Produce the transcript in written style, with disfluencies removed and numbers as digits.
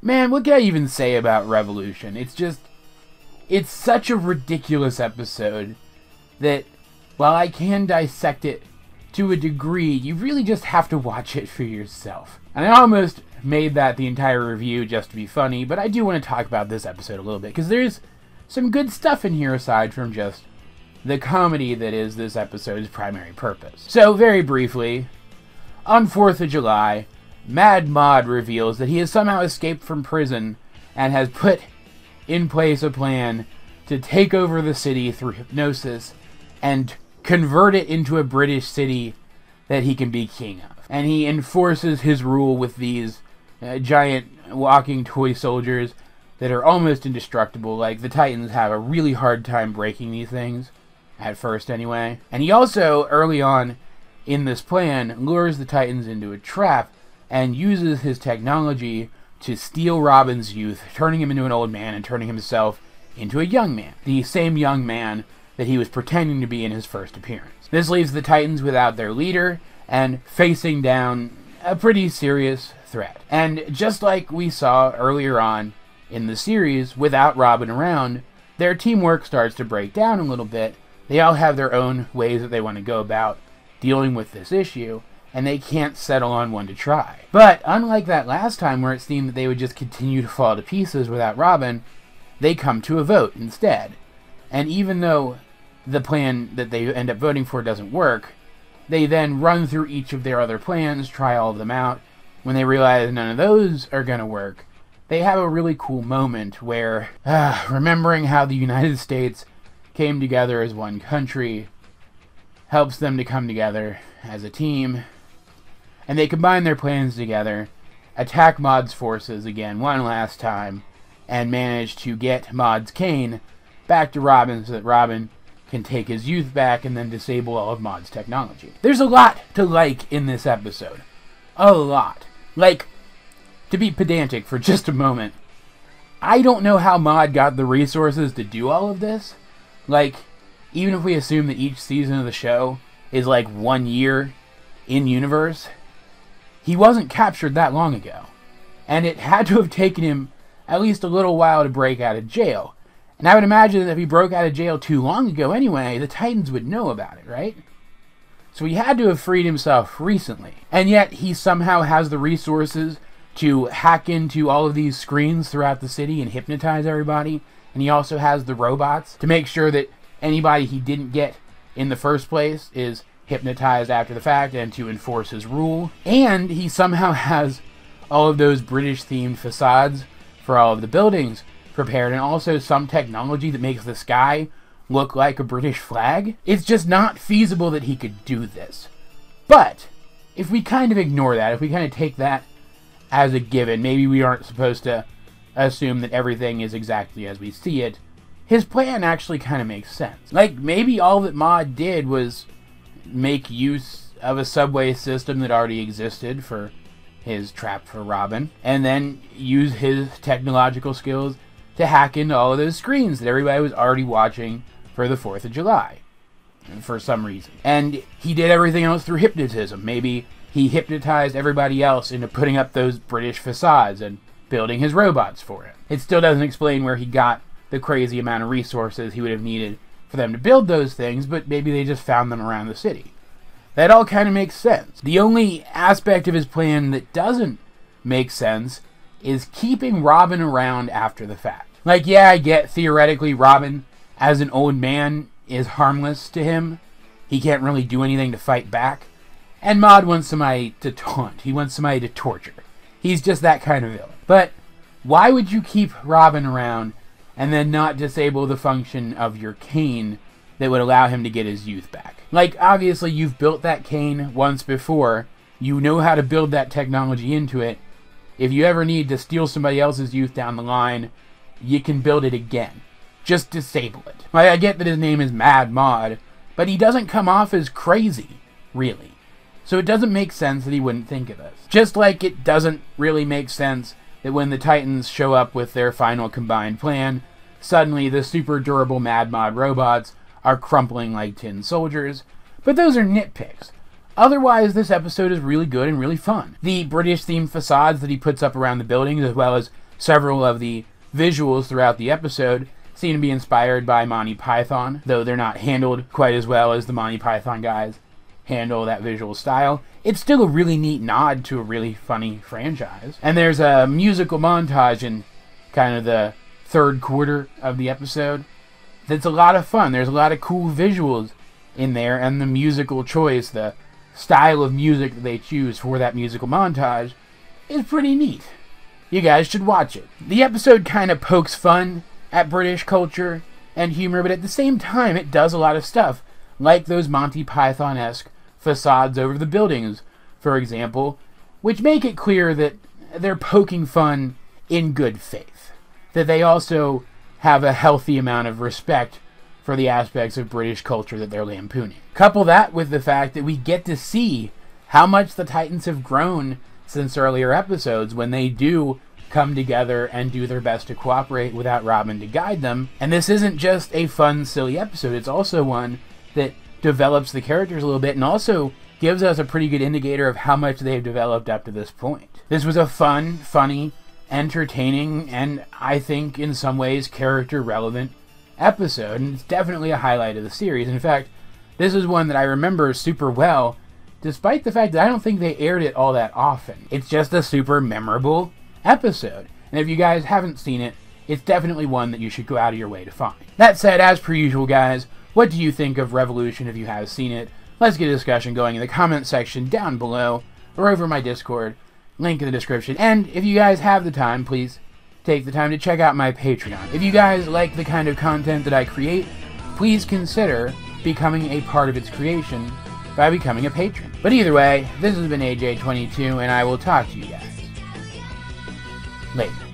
Man, what can I even say about Revolution? It's such a ridiculous episode that, while I can dissect it to a degree, you really just have to watch it for yourself. And I almost made that the entire review just to be funny, but I do want to talk about this episode a little bit, because there's some good stuff in here aside from just the comedy that is this episode's primary purpose. So, very briefly, on 4th of July, Mad Mod reveals that he has somehow escaped from prison and has put in place a plan to take over the city through hypnosis and convert it into a British city that he can be king of. And he enforces his rule with these giant walking toy soldiers that are almost indestructible. Like, the Titans have a really hard time breaking these things, at first anyway. And he also, early on in this plan, lures the Titans into a trap and uses his technology to steal Robin's youth, turning him into an old man and turning himself into a young man. The same young man that he was pretending to be in his first appearance. This leaves the Titans without their leader and facing down a pretty serious threat. And just like we saw earlier on in the series, without Robin around, their teamwork starts to break down a little bit. They all have their own ways that they want to go about dealing with this issue, and they can't settle on one to try. But unlike that last time where it seemed that they would just continue to fall to pieces without Robin, they come to a vote instead. And even though the plan that they end up voting for doesn't work, they then run through each of their other plans, try all of them out. When they realize none of those are going to work, they have a really cool moment where, remembering how the United States came together as one country helps them to come together as a team. And they combine their plans together, attack Maud's forces again one last time, and manage to get Maud's cane back to Robin so that Robin can take his youth back and then disable all of Maud's technology. There's a lot to like in this episode. A lot. Like, to be pedantic for just a moment, I don't know how Maud got the resources to do all of this. Like, even if we assume that each season of the show is like 1 year in universe, he wasn't captured that long ago. And it had to have taken him at least a little while to break out of jail. And I would imagine that if he broke out of jail too long ago anyway, the Titans would know about it, right? So he had to have freed himself recently. And yet he somehow has the resources to hack into all of these screens throughout the city and hypnotize everybody. And he also has the robots to make sure that anybody he didn't get in the first place is hypnotized after the fact and to enforce his rule. And he somehow has all of those British-themed facades for all of the buildings prepared, and also some technology that makes the sky look like a British flag. It's just not feasible that he could do this. But if we kind of ignore that, if we kind of take that as a given, maybe we aren't supposed to assume that everything is exactly as we see it, his plan actually kind of makes sense. Like, maybe all that Maud did was make use of a subway system that already existed for his trap for Robin, and then use his technological skills to hack into all of those screens that everybody was already watching for the 4th of July, for some reason. And he did everything else through hypnotism. Maybe he hypnotized everybody else into putting up those British facades and building his robots for him. It still doesn't explain where he got the crazy amount of resources he would have needed for them to build those things, but maybe they just found them around the city. That all kind of makes sense. The only aspect of his plan that doesn't make sense is keeping Robin around after the fact. Like, yeah, I get theoretically Robin, as an old man, is harmless to him. He can't really do anything to fight back. And Maud wants somebody to taunt. He wants somebody to torture. He's just that kind of villain. But why would you keep Robin around and then not disable the function of your cane that would allow him to get his youth back? Like, obviously you've built that cane once before. You know how to build that technology into it. If you ever need to steal somebody else's youth down the line, you can build it again. Just disable it. Like, I get that his name is Mad Mod, but he doesn't come off as crazy, really. So it doesn't make sense that he wouldn't think of this. Just like it doesn't really make sense that when the Titans show up with their final combined plan, suddenly the super durable Mad Mod robots are crumpling like tin soldiers. But those are nitpicks. Otherwise, this episode is really good and really fun. The British-themed facades that he puts up around the buildings, as well as Several of the visuals throughout the episode seem to be inspired by Monty Python, though they're not handled quite as well as the Monty Python guys handle that visual style. It's still a really neat nod to a really funny franchise. And there's a musical montage in kind of the third quarter of the episode that's a lot of fun. There's a lot of cool visuals in there, and the musical choice, the style of music that they choose for that musical montage, is pretty neat. You guys should watch it. The episode kind of pokes fun at British culture and humor, but at the same time it does a lot of stuff, like those Monty Python-esque facades over the buildings, for example, which make it clear that they're poking fun in good faith. That they also have a healthy amount of respect for the aspects of British culture that they're lampooning. Couple that with the fact that we get to see how much the Titans have grown since earlier episodes when they do come together and do their best to cooperate without Robin to guide them. And this isn't just a fun, silly episode. It's also one that develops the characters a little bit and also gives us a pretty good indicator of how much they've developed up to this point. This was a fun, funny, entertaining, and I think in some ways character-relevant episode, and it's definitely a highlight of the series. In fact, this is one that I remember super well, despite the fact that I don't think they aired it all that often. It's just a super memorable episode, and if you guys haven't seen it, it's definitely one that you should go out of your way to find. That said, as per usual, guys, what do you think of Revolution if you have seen it? Let's get a discussion going in the comment section down below, or over my Discord, link in the description. And if you guys have the time, please take the time to check out my Patreon. If you guys like the kind of content that I create, please consider becoming a part of its creation by becoming a patron. But either way, this has been AJ22, and I will talk to you guys later.